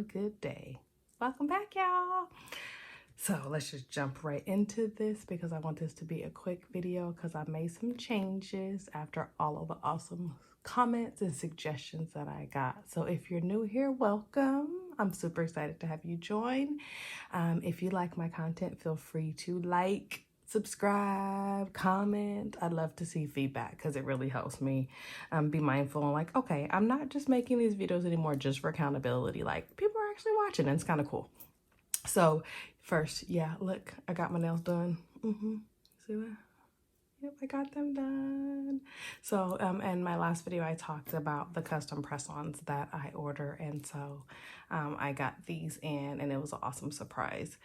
and good day. Welcome back, y'all. So let's just jump right into this because I want this to be a quick video because I made some changes after all of the awesome comments and suggestions that I got. So if you're new here, welcome. I'm super excited to have you join. If you like my content, feel free to like, subscribe, comment. I'd love to see feedback because it really helps me be mindful and like, okay, I'm not just making these videos anymore just for accountability. Like, people are actually watching and it's kind of cool. So first, yeah, look, I got my nails done. See that? Yep, I got them done. So in my last video, I talked about the custom press-ons that I order. And so I got these in and it was an awesome surprise.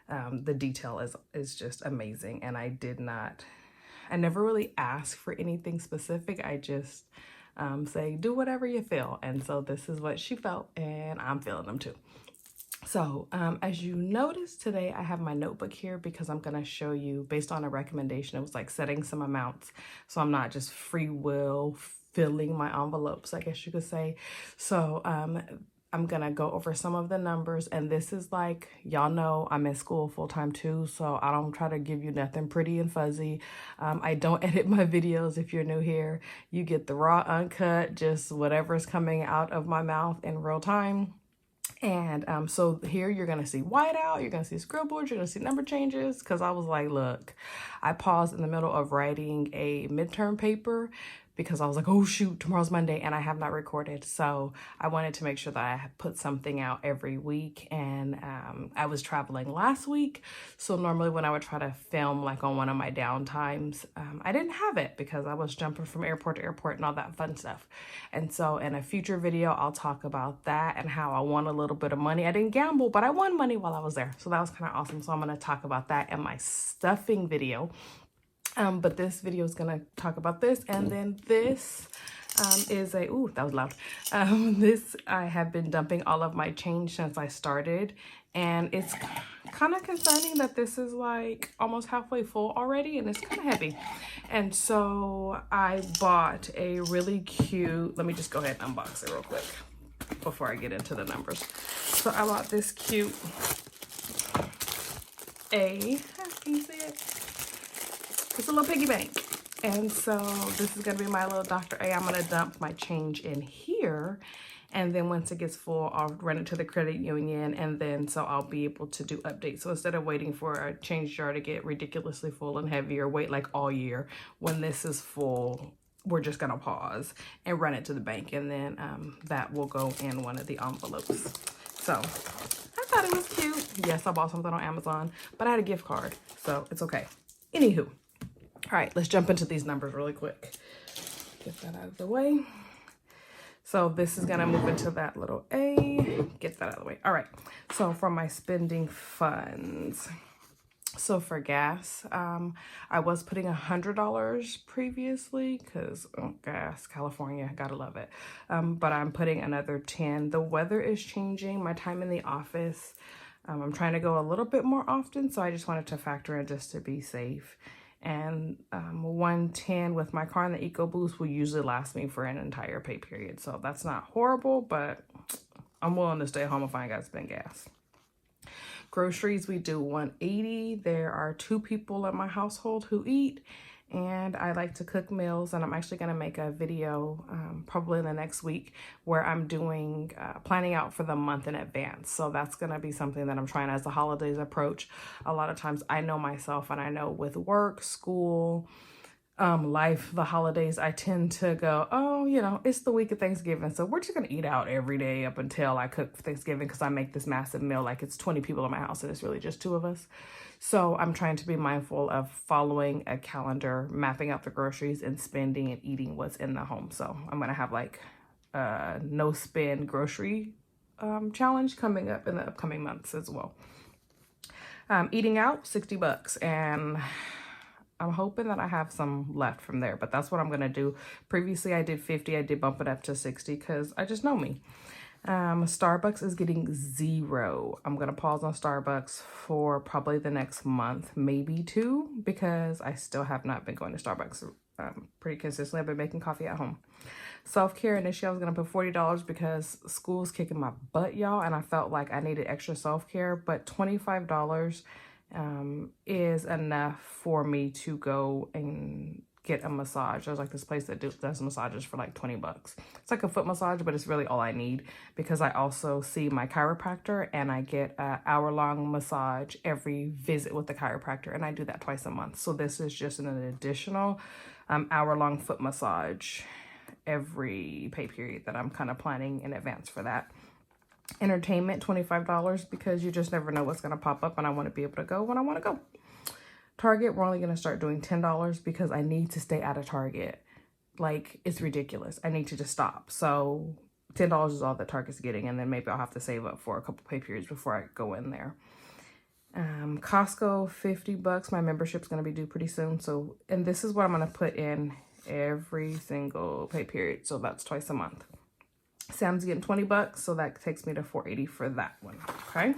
The detail is just amazing. And I never really ask for anything specific. I just say, do whatever you feel. And so this is what she felt and I'm feeling them too. So as you notice today, I have my notebook here because I'm going to show you based on a recommendation. It was like setting some amounts. So I'm not just free will filling my envelopes, I guess you could say. So I'm going to go over some of the numbers, and this is like, y'all know I'm in school full-time too, so I don't try to give you nothing pretty and fuzzy. I don't edit my videos. If you're new here, you get the raw, uncut, just whatever's coming out of my mouth in real time. And so here you're going to see whiteout, you're going to see scribbles, you're going to see number changes, because I was like, look, I paused in the middle of writing a midterm paper because I was like, oh shoot, tomorrow's Monday and I have not recorded. So I wanted to make sure that I put something out every week. And I was traveling last week. So normally when I would try to film like on one of my down times, I didn't have it because I was jumping from airport to airport and all that fun stuff. And so in a future video, I'll talk about that and how I won a little bit of money. I didn't gamble, but I won money while I was there. So that was kind of awesome. So I'm going to talk about that in my stuffing video. But this video is going to talk about this. And then this is a, ooh, that was loud. This, I have been dumping all of my change since I started. And it's kind of concerning that this is like almost halfway full already. And it's kind of heavy. And so I bought a really cute, let me just go ahead and unbox it real quick before I get into the numbers. So I bought this cute can you see it? It's a little piggy bank. And so this is going to be my little Dr. A. I'm going to dump my change in here. And then once it gets full, I'll run it to the credit union. And then so I'll be able to do updates. So instead of waiting for a change jar to get ridiculously full and heavy or wait like all year, when this is full, we're just going to pause and run it to the bank. And then that will go in one of the envelopes. So I thought it was cute. Yes, I bought something on Amazon, but I had a gift card, so it's okay. Anywho. All right, let's jump into these numbers really quick. Get that out of the way. So this is going to move into that little A. Get that out of the way. All right, so for my spending funds. So for gas, I was putting $100 previously because gas, California, gotta love it. But I'm putting another 10. The weather is changing. My time in the office, I'm trying to go a little bit more often. So I just wanted to factor in just to be safe. And 110 with my car and the EcoBoost will usually last me for an entire pay period. So that's not horrible, but I'm willing to stay home if I ain't got to spend gas. Groceries, we do 180. There are 2 people in my household who eat, and I like to cook meals, and I'm actually going to make a video probably in the next week where I'm doing planning out for the month in advance. So that's going to be something that I'm trying as the holidays approach. A lot of times I know myself, and I know with work, school, life, the holidays, I tend to go, oh, you know, it's the week of Thanksgiving, so we're just gonna eat out every day up until I cook for Thanksgiving because I make this massive meal. Like, it's 20 people in my house and it's really just 2 of us. So I'm trying to be mindful of following a calendar, mapping out the groceries and spending and eating what's in the home. So I'm gonna have like a no spend grocery challenge coming up in the upcoming months as well. Eating out, $60, and I'm hoping that I have some left from there, but that's what I'm going to do. Previously, I did 50. I did bump it up to 60 because I just know me. Starbucks is getting 0. I'm going to pause on Starbucks for probably the next month, maybe 2, because I still have not been going to Starbucks pretty consistently. I've been making coffee at home. Self-care, initially I was going to put $40 because school's kicking my butt, y'all, and I felt like I needed extra self-care, but $25 is enough for me to go and get a massage. There's like this place that does massages for like 20 bucks. It's like a foot massage, but it's really all I need because I also see my chiropractor and I get an hour-long massage every visit with the chiropractor, and I do that twice a month. So this is just an additional hour-long foot massage every pay period that I'm kind of planning in advance for that. Entertainment, $25 because you just never know what's going to pop up, and I want to be able to go when I want to go. Target, we're only going to start doing $10 because I need to stay out of Target. Like, it's ridiculous. I need to just stop. So $10 is all that Target's getting, and then maybe I'll have to save up for a couple pay periods before I go in there. Costco, $50. My membership's going to be due pretty soon. So, and this is what I'm going to put in every single pay period. So that's twice a month. Sam's getting 20 bucks, so that takes me to $480 for that one. Okay.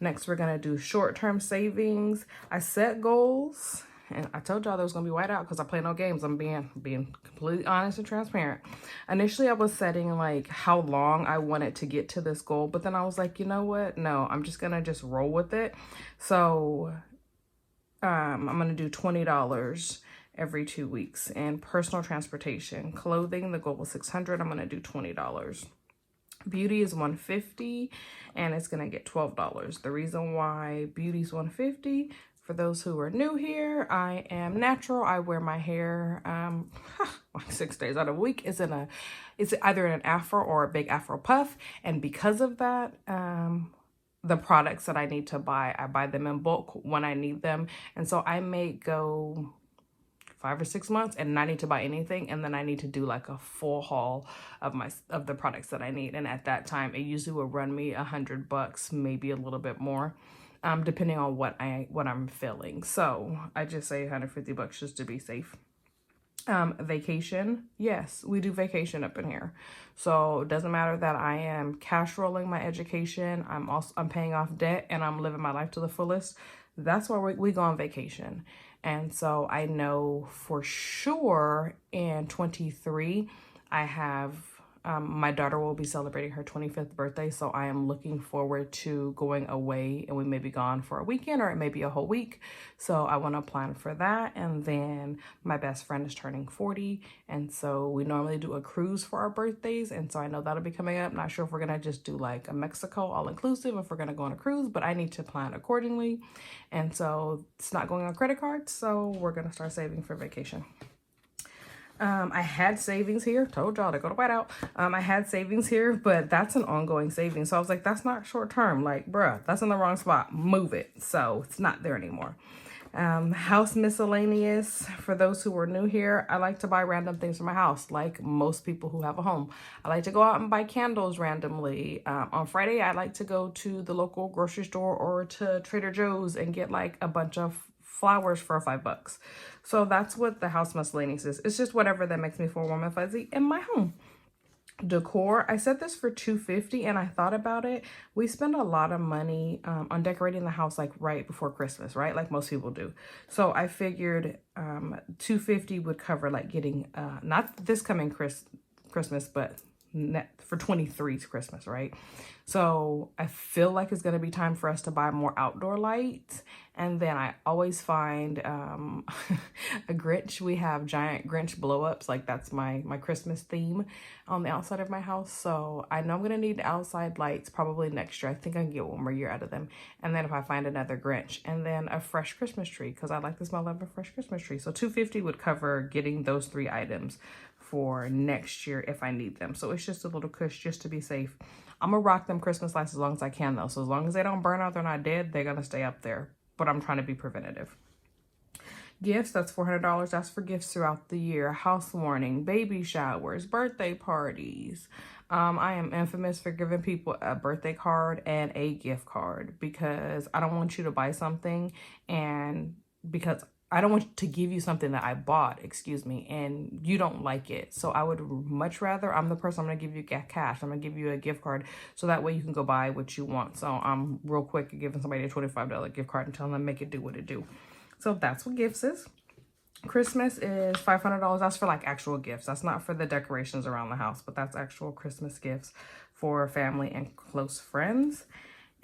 Next, we're gonna do short-term savings. I set goals, and I told y'all there was gonna be white out because I play no games. I'm being completely honest and transparent. Initially, I was setting like how long I wanted to get to this goal, but then I was like, you know what? No, I'm just gonna roll with it. So I'm gonna do $20 every 2 weeks. And personal transportation, clothing, the goal was $600. I'm gonna do $20. Beauty is $150, and it's gonna get $12. The reason why beauty is $150, for those who are new here, I am natural. I wear my hair like 6 days out of a week. It's either in an afro or a big afro puff, and because of that, the products that I need to buy, I buy them in bulk when I need them, and so I may go 5 or 6 months and not need to buy anything, and then I need to do like a full haul of the products that I need, and at that time it usually will run me $100, maybe a little bit more, depending on what I'm feeling. So I just say $150 just to be safe. Vacation, yes, we do vacation up in here, so it doesn't matter that I am cash rolling my education, I'm paying off debt, and I'm living my life to the fullest. That's why we go on vacation. And so I know for sure in 23, I have, my daughter will be celebrating her 25th birthday. So I am looking forward to going away, and we may be gone for a weekend or it may be a whole week. So I want to plan for that. And then my best friend is turning 40. And so we normally do a cruise for our birthdays. And so I know that'll be coming up. Not sure if we're going to just do like a Mexico all inclusive, if we're going to go on a cruise, but I need to plan accordingly. And so it's not going on credit cards. So we're going to start saving for vacation. I had savings here, told y'all to go to Whiteout. I had savings here, but that's an ongoing savings. So I was like, that's not short term. Like, bruh, that's in the wrong spot. Move it. So it's not there anymore. House miscellaneous. For those who are new here, I like to buy random things for my house, like most people who have a home. I like to go out and buy candles randomly. On Friday, I like to go to the local grocery store or to Trader Joe's and get like a bunch of flowers for $5. So that's what the house miscellaneous is. It's just whatever that makes me feel warm and fuzzy in my home. Decor, I set this for $250, and I thought about it. We spend a lot of money on decorating the house like right before Christmas, right? Like most people do. So I figured $250 would cover like getting not this coming Christmas, but for 23's Christmas, right? So I feel like it's going to be time for us to buy more outdoor lights. And then I always find a Grinch. We have giant Grinch blow-ups. Like that's my Christmas theme on the outside of my house. So I know I'm going to need outside lights probably next year. I think I can get one more year out of them. And then if I find another Grinch, and then a fresh Christmas tree, because I like the smell of a fresh Christmas tree. So $250 would cover getting those 3 items for next year if I need them. So it's just a little cush just to be safe. I'm gonna rock them Christmas lights as long as I can though. So as long as they don't burn out, they're not dead, they're gonna stay up there. But I'm trying to be preventative. Gifts, that's $400. That's for gifts throughout the year. Housewarming, baby showers, birthday parties. I am infamous for giving people a birthday card and a gift card because I don't want you to buy something, and because I don't want to give you something that I bought, and you don't like it. So I would much rather, I'm the person, I'm going to give you cash. I'm going to give you a gift card so that way you can go buy what you want. So I'm real quick at giving somebody a $25 gift card and telling them make it do what it do. So that's what gifts is. Christmas is $500. That's for like actual gifts. That's not for the decorations around the house, but that's actual Christmas gifts for family and close friends.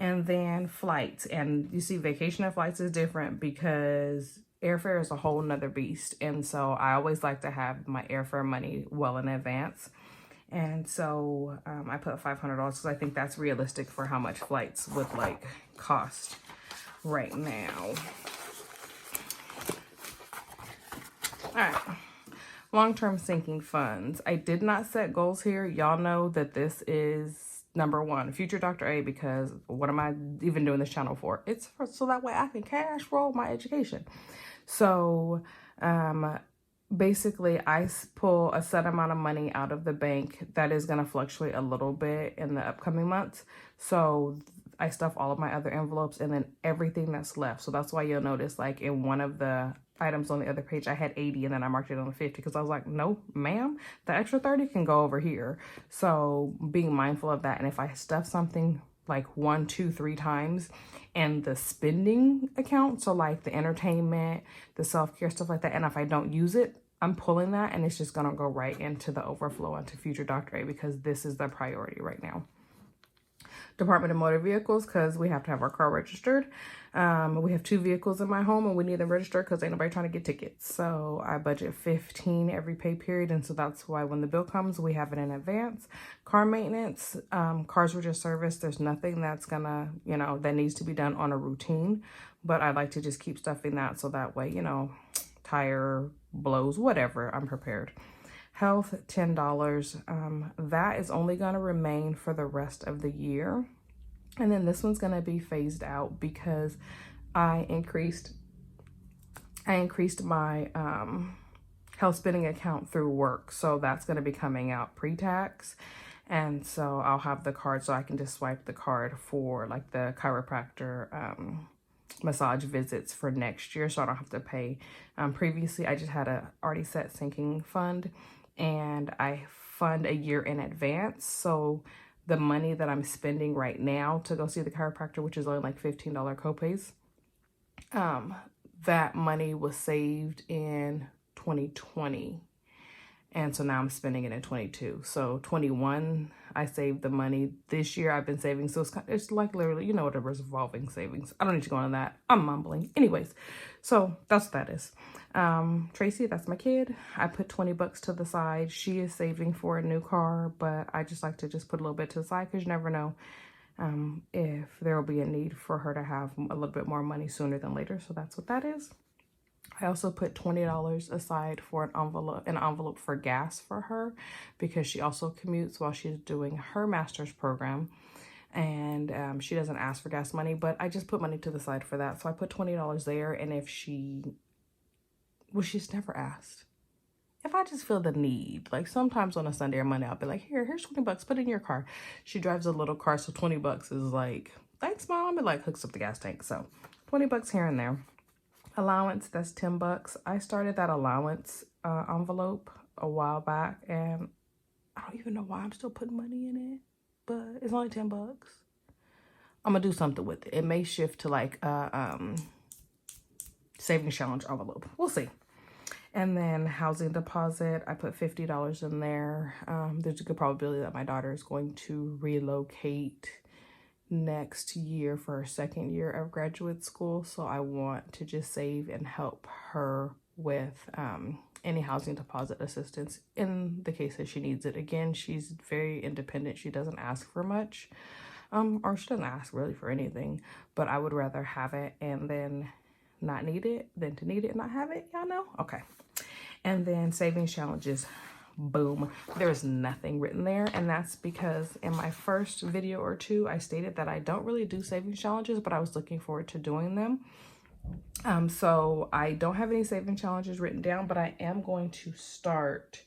And then flights. And you see, vacation and flights is different because airfare is a whole nother beast. And so I always like to have my airfare money well in advance. And so I put $500 because I think that's realistic for how much flights would like cost right now. All right, long-term sinking funds. I did not set goals here. Y'all know that this is number one, future Dr. A, because what am I even doing this channel for? It's for, so that way I can cash roll my education. So basically I pull a set amount of money out of the bank that is going to fluctuate a little bit in the upcoming months. So I stuff all of my other envelopes and then everything that's left. So that's why you'll notice like in one of the items on the other page, I had 80 and then I marked it on 50 because I was like, no, ma'am, the extra 30 can go over here. So being mindful of that. And if I stuff something like 1, 2, 3 times and the spending account, so like the entertainment, the self-care, stuff like that, and if I don't use it, I'm pulling that and it's just gonna go right into the overflow into future Dr. A because this is the priority right now. Department of Motor Vehicles, because we have to have our car registered. We have 2 vehicles in my home and we need them registered because ain't nobody trying to get tickets. So I budget $15 every pay period. And so that's why when the bill comes, we have it in advance. Car maintenance, cars were just serviced. There's nothing that's gonna, you know, that needs to be done on a routine. But I like to just keep stuffing that so that way, you know, tire blows, whatever, I'm prepared. Health, $10. That is only going to remain for the rest of the year. And then this one's going to be phased out because I increased my health spending account through work. So that's going to be coming out pre-tax. And so I'll have the card so I can just swipe the card for like the chiropractor massage visits for next year. So I don't have to pay. Previously, I just had a already set sinking fund. And I fund a year in advance. So the money that I'm spending right now to go see the chiropractor, which is only like $15 copays, that money was saved in 2020. And so now I'm spending it in 22. So 21, I saved the money. This year I've been saving. So it's like literally, you know what a revolving savings. I don't need to go into that. I'm mumbling. Anyways, so that's what that is. Tracy, that's my kid. I put 20 bucks to the side. She is saving for a new car, but I just like to just put a little bit to the side because you never know if there will be a need for her to have a little bit more money sooner than later. So that's what that is. I also put $20 aside for an envelope for gas for her because she also commutes while she's doing her master's program. And she doesn't ask for gas money, but I just put money to the side for that. So I put $20 there. And if she's never asked. If I just feel the need, like sometimes on a Sunday or Monday, I'll be like, here's 20 bucks, put it in your car. She drives a little car, so 20 bucks is like, thanks, Mom. It like hooks up the gas tank. So 20 bucks here and there. Allowance, that's 10 bucks. I started that allowance envelope a while back, and I don't even know why I'm still putting money in it, but it's only 10 bucks. I'm gonna do something with it. It may shift to like savings challenge envelope. We'll see. And then housing deposit, I put $50 in there. There's a good probability that my daughter is going to relocate next year for her second year of graduate school. So I want to just save and help her with any housing deposit assistance in the case that she needs it. Again, she's very independent. She doesn't ask for much, or she doesn't ask really for anything, but I would rather have it and then not need it than to need it and not have it. Y'all know? Okay. And then savings challenges. Boom. There's nothing written there. And that's because in my first video or two, I stated that I don't really do savings challenges, but I was looking forward to doing them. So I don't have any savings challenges written down, but I am going to start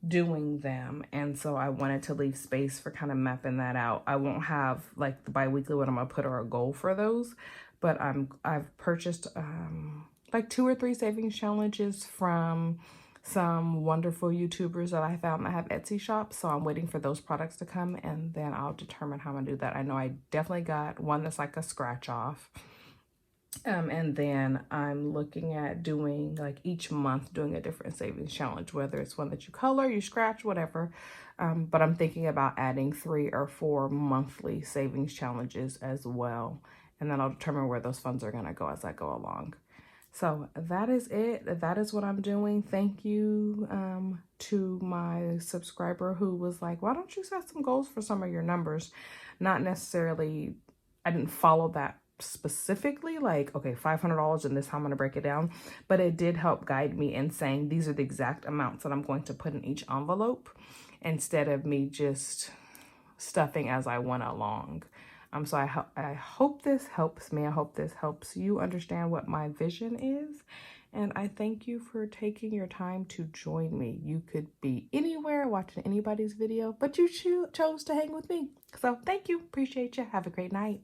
doing them. And so I wanted to leave space for kind of mapping that out. I won't have like the bi-weekly what I'm gonna put or a goal for those, but I've purchased like 2 or 3 savings challenges from some wonderful YouTubers that I found that have Etsy shops. So I'm waiting for those products to come and then I'll determine how I'm gonna do that. I know I definitely got one that's like a scratch off. And then I'm looking at doing like each month doing a different savings challenge, whether it's one that you color, you scratch, whatever. But I'm thinking about adding 3 or 4 monthly savings challenges as well. And then I'll determine where those funds are going to go as I go along. So that is it. That is what I'm doing. Thank you to my subscriber who was like, why don't you set some goals for some of your numbers? Not necessarily, I didn't follow that specifically, like, okay, $500 and this is how I'm going to break it down. But it did help guide me in saying these are the exact amounts that I'm going to put in each envelope instead of me just stuffing as I went along. So I hope this helps me. I hope this helps you understand what my vision is. And I thank you for taking your time to join me. You could be anywhere watching anybody's video, but you chose to hang with me. So thank you. Appreciate you. Have a great night.